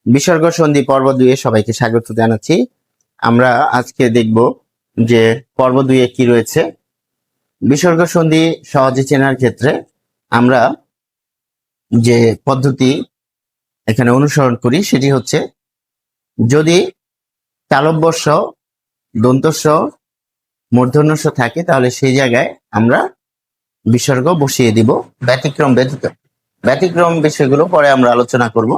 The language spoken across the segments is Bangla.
বিসর্গ সন্ধি পর্ব 2 এ সবাইকে স্বাগত জানাচ্ছি। আমরা আজকে দেখব যে পর্ব 2 এ কি রয়েছে। বিসর্গ সন্ধি সহজে চেনার ক্ষেত্রে আমরা যে পদ্ধতি এখানে অনুসরণ করি সেটি হচ্ছে, যদি তালব্য স, দন্ত স, মূর্ধন্য স থাকে তাহলে সেই জায়গায় আমরা বিসর্গ বসিয়ে দিব, ব্যতিক্রম ব্যতীত। ব্যতিক্রম বিষয়গুলো পরে আমরা আলোচনা করব।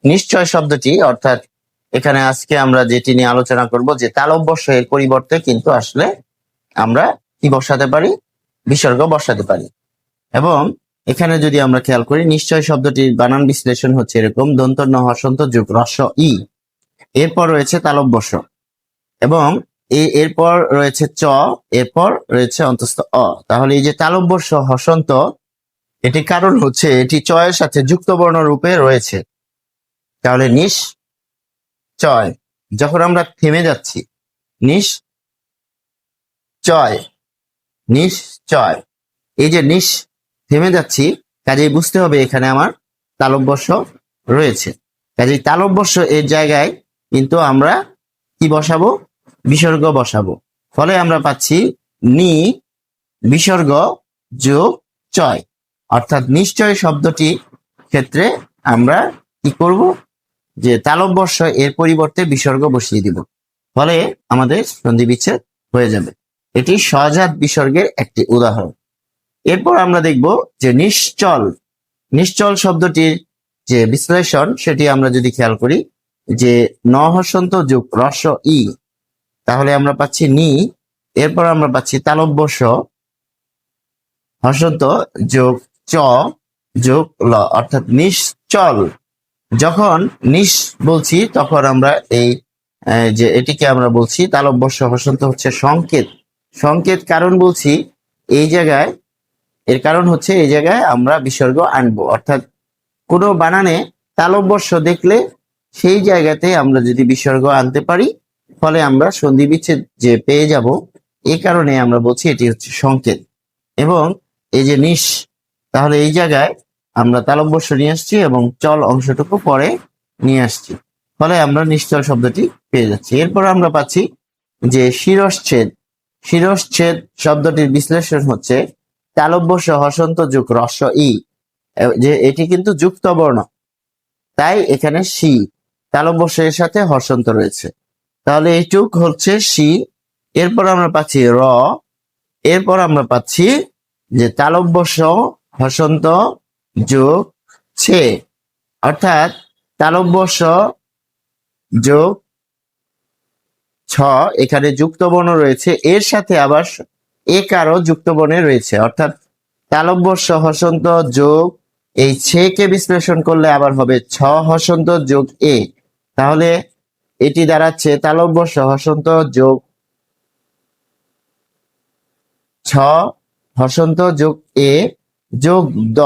নিশ্চয় শব্দটি, অর্থাৎ এখানে আজকে আমরা যেটি নিয়ে আলোচনা করব, যে তালব্য স এর পরিবর্তে কিন্তু আসলে আমরা কি বসাতে পারি, বিসর্গ বসাতে পারি। এবং এখানে যদি আমরা খেয়াল করি, নিশ্চয় শব্দটির বানান বিশ্লেষণ হচ্ছে এরকম: দন্ত ন হসন্ত যোগ রস্ব ই, এরপর রয়েছে তালব্য স, এবং এরপর রয়েছে চ, এরপর রয়েছে অন্তস্থ অ। তাহলে এই যে তালব্য স হসন্ত, এটি কারণ হচ্ছে এটি চ এর সাথে যুক্ত বর্ণ রূপে রয়েছে। তাহলে নিশ্চয়, যখন আমরা থেমে যাচ্ছি, নিশ্চয়, নিশ্চয়, এই যে থেমে যাচ্ছি, কাজেই বুঝতে হবে এখানে আমার তালব্য স রয়েছে। কাজেই তালব্য স এর জায়গায় কিন্তু আমরা কি বসাবো, বিসর্গ বসাবো। ফলে আমরা পাচ্ছি নি বিসর্গ যোগ চয়, অর্থাৎ নিশ্চয় শব্দটি ক্ষেত্রে আমরা কি করব, যে তালব্য স এর পরিবর্তে বিসর্গ বসিয়ে দিব, ফলে আমাদের সন্ধি বিচ্ছেদ হয়ে যাবে। এটি সহজাত বিসর্গের একটি উদাহরণ। এরপর আমরা দেখব যে নিশ্চল। নিশ্চল শব্দটির যে বিশ্লেষণ সেটি আমরা যদি খেয়াল করি, যে ন হসন্ত যোগ রস্ব ই, তাহলে আমরা পাচ্ছি নি, এরপর আমরা পাচ্ছি তালব্য স হসন্ত যোগ চ যোগ ল, অর্থাৎ নিশ্চল। যখন নিশ বলছি তখন আমরা এই যে এটিকে আমরা বলছি তালব্য স হসন্ত হচ্ছে সংকেত। সংকেত কারণ বলছি এই জায়গায়, এর কারণ হচ্ছে এই জায়গায় আমরা বিসর্গ আনবো, অর্থাৎ কোনো বানানে তালব্য স দেখলে সেই জায়গাতে আমরা যদি বিসর্গ আনতে পারি, ফলে আমরা সন্ধি বিচ্ছেদ যে পেয়ে যাব, এই কারণে আমরা বলছি এটি হচ্ছে সংকেত। এবং এই যে নিশ, তাহলে এই জায়গায় আমরা তালব্য স নিয়ে আসছি এবং চল অংশটুকু পরে নিয়ে আসছি, ফলে আমরা নিশ্চল শব্দটি পেয়ে যাচ্ছি। এরপর আমরা পাচ্ছি যে শিরশ্ছেদ। শিরশ্ছেদ শব্দটির বিশ্লেষণ হচ্ছে তালব্য স হসন্ত যোগ রস্ব ই, যে এটি কিন্তু যুক্ত বর্ণ, তাই এখানে শি, তালব্য স এর সাথে হসন্ত রয়েছে, তাহলে এইটুক হচ্ছে শি। এরপর আমরা পাচ্ছি র, এরপর আমরা পাচ্ছি যে তালব্য স হসন্ত যোগ ছে, অর্থাৎ তালব্য স যোগ ছ, এখানে যুক্ত বর্ণ রয়েছে, এর সাথে আবার একারও যুক্ত বর্ণে রয়েছে, অর্থাৎ তালব্য স হসন্ত যোগ এই ছেকে বিশ্লেষণ করলে আবার হবে ছ হসন্ত যোগ এ, তাহলে এটি দাঁড়াচ্ছে তালব্য স হসন্ত যোগ ছ হসন্ত যোগ এ যোগ দ।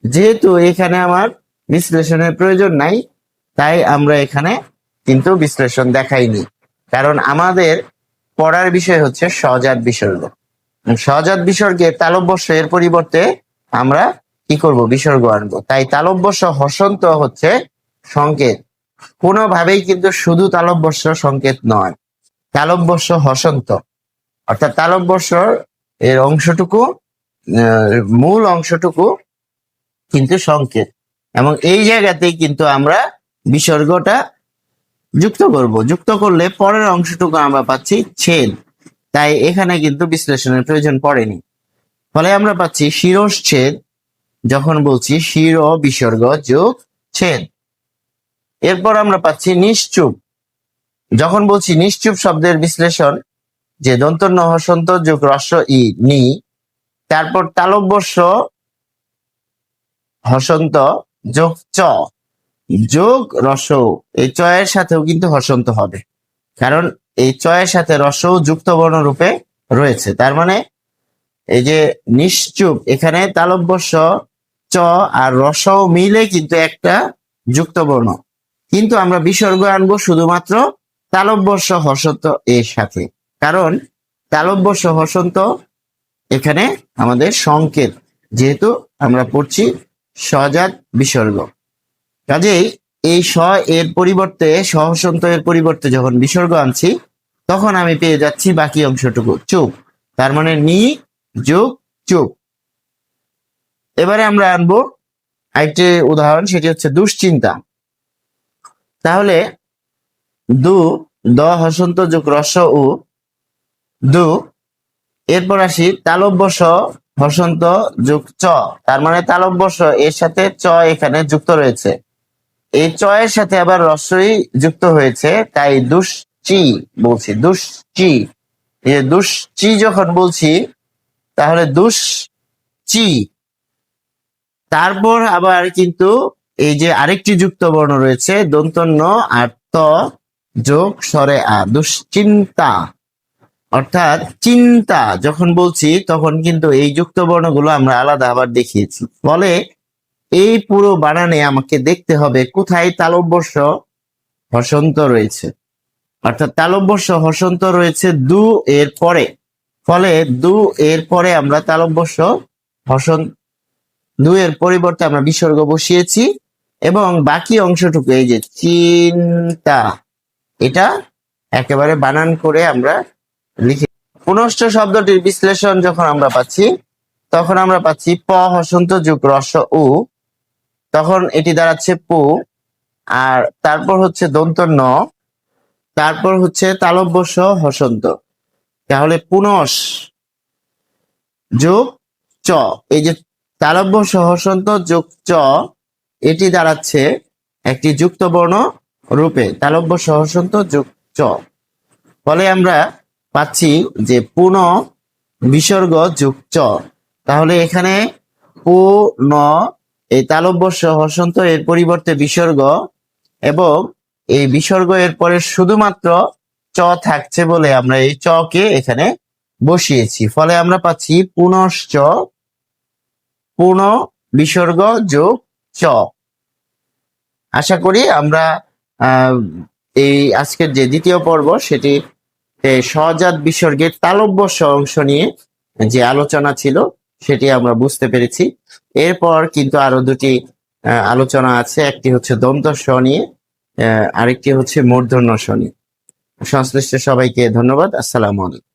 যেহেতু এখানে আমার বিশ্লেষণের প্রয়োজন নাই, তাই আমরা এখানে কিন্তু বিশ্লেষণ দেখাইনি, কারণ আমাদের পড়ার বিষয় হচ্ছে সহজাত বিসর্গ। সহজাত বিসর্গে তালব্য স এর পরিবর্তে আমরা কি করব, বিসর্গ আনবো। তাই তালব্য স হসন্ত হচ্ছে সংকেত, কোনোভাবেই কিন্তু শুধু তালব্য স সংকেত নয়, তালব্য স হসন্ত, অর্থাৎ তালব্য স এর অংশটুকু, মূল অংশটুকু কিন্তু সংকেত, এবং এই জায়গাতেই কিন্তু আমরা বিসর্গটা যুক্ত করব। যুক্ত করলে পরের অংশটুকু আমরা পাচ্ছি ছেদ, তাই এখানে কিন্তু বিশ্লেষণের প্রয়োজন পড়েনি। ফলে আমরা পাচ্ছি শিরশ্ছেদ, যখন বলছি শির বিসর্গ যোগ ছেদ। এরপর আমরা পাচ্ছি নিশ্চুপ, যখন বলছি নিশ্চুপ শব্দের বিশ্লেষণ, যে দন্ত ন হসন্ত যোগ রস্ব ই নি, তারপর তালব্য স হসন্ত যোগ চ যোগ রস, এই চ এর সাথেও কিন্তু হসন্ত হবে, কারণ এই চ এর সাথে রসও যুক্ত বর্ণ রূপে রয়েছে। তার মানে এই যে নিশ্চুপ, এখানে তালব্য স, চ আর রসও মিলে কিন্তু একটা যুক্ত বর্ণ, কিন্তু আমরা বিসর্গ আনবো শুধুমাত্র তালব্য স হসন্ত এর সাথে, কারণ তালব্য স হসন্ত এখানে আমাদের সংকেত, যেহেতু আমরা পড়ছি সহজাত বিসর্গ। কাজেই এই স এর পরিবর্তে সহসন্ত এর পরিবর্তে যখন বিসর্গ আনছি তখন আমি পেয়ে যাচ্ছি বাকি অংশটুকু চুপ। তার মানে নি যোগ চুপ। এবারে আমরা আনবো আরেকটি উদাহরণ, সেটি হচ্ছে দুশ্চিন্তা। তাহলে দু দ হসন্ত যোগ রস্ব উ দু, এরপর আসি তালব্য স হসন্ত যোগ চ। তার মানে তালব্য স এর সাথে চ এখানে যুক্ত রয়েছে, এই চ এর সাথে আবার রস্বই যুক্ত হয়েছে, তাই দুশ্চি বলছি, দুশ্চি। এই দুশ্চি যখন বলছি তাহলে দুশ্চি। তারপর আবার কিন্তু এই যে আরেকটি যুক্ত বর্ণ রয়েছে দন্ত ন আর ত যোগ স্বরে আ, দুশ্চিন্তা। অর্থাৎ চিন্তা যখন বলছি তখন কিন্তু এই যুক্ত বর্ণগুলো আমরা আলাদা আবার দেখিয়েছি। ফলে এই পুরো বানানে আমাকে দেখতে হবে কোথায় তালব্য স হসন্ত রয়েছে, অর্থাৎ তালব্য স হসন্ত রয়েছে দু এর পরে। ফলে দু এর পরে আমরা তালব্য স হসন্ত, দু এর পরিবর্তে আমরা বিসর্গ বসিয়েছি এবং বাকি অংশটুকু এই যে চিন্তা, এটা একেবারে বানান করে আমরা লিখে। পুনশ্চ শব্দটির বিশ্লেষণ যখন আমরা পাচ্ছি তখন আমরা পাচ্ছি প হসন্ত যোগ রস্ব উ, তখন এটি দাঁড়াচ্ছে পু, আর তারপর হচ্ছে দন্ত ন, তারপর হচ্ছে তালব্য স হসন্ত। তাহলে পুনশ যোগ চ, এই যে তালব্য স হসন্ত যোগ চ, এটি দাঁড়াচ্ছে একটি যুক্ত বর্ণ রূপে তালব্য স হসন্ত যোগ চ। ফলে আমরা পাচ্ছি যে পুন বিসর্গ যোগ চ। তাহলে এখানে পু ন, এই তালব্য স হসন্ত এর পরিবর্তে বিসর্গ, এবং এই বিসর্গ এর পরে শুধুমাত্র চ থাকছে বলে আমরা এই চ কে এখানে বসিয়েছি। ফলে আমরা পাচ্ছি পুনশ্চ পুন বিসর্গ যোগ চ। আশা করি আমরা এই আজকের যে দ্বিতীয় পর্ব সেটি সহজাত বিসর্গের তালব্য স অংশ নিয়ে যে আলোচনা ছিল সেটি আমরা বুঝতে পেরেছি। এরপর কিন্তু আরো দুটি আলোচনা আছে, একটি হচ্ছে দন্ত স নিয়ে, আরেকটি হচ্ছে মূর্ধন্য স নিয়ে। সংশ্লিষ্ট সবাইকে ধন্যবাদ। আসসালামু আলাইকুম।